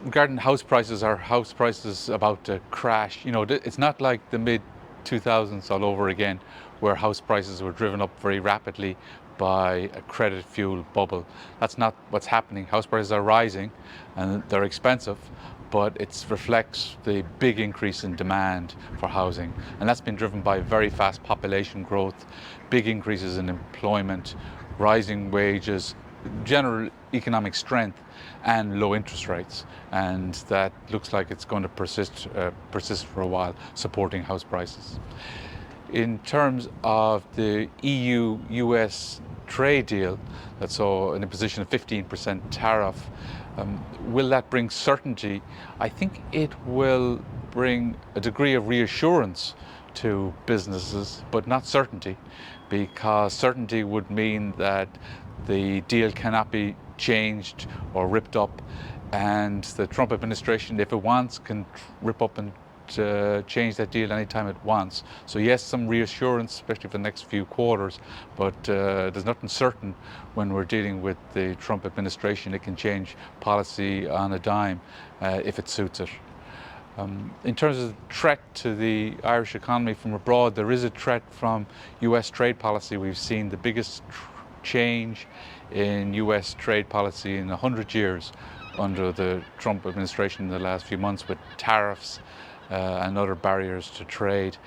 Regarding house prices, are house prices about to crash? It's not like the mid 2000s all over again, where house prices were driven up very rapidly by a credit fueled bubble. That's not what's happening. House prices are rising and they're expensive, but it reflects the big increase in demand for housing. And that's been driven by very fast population growth, big increases in employment, rising wages, general economic strength, and low interest rates. And that looks like it's going to persist for a while, supporting house prices. In terms of the EU-US trade deal that's an imposition of 15% tariff, will that bring certainty? I think it will bring a degree of reassurance to businesses, but not certainty, because certainty would mean that the deal cannot be changed or ripped up, and the Trump administration, if it wants, can rip up and change that deal anytime it wants. So yes, some reassurance, especially for the next few quarters, but there's nothing certain when we're dealing with the Trump administration. It can change policy on a dime if it suits it. In terms of the threat to the Irish economy from abroad, there is a threat from US trade policy. We've seen the biggest change in US trade policy in 100 years under the Trump administration in the last few months, with tariffs and other barriers to trade.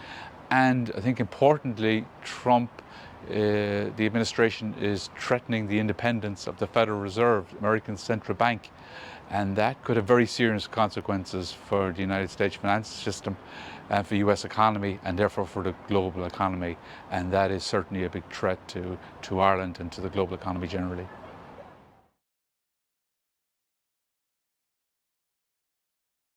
And I think importantly, the administration is threatening the independence of the Federal Reserve, American central bank, and that could have very serious consequences for the United States financial system and for the US economy, and therefore for the global economy. And that is certainly a big threat to Ireland and to the global economy generally.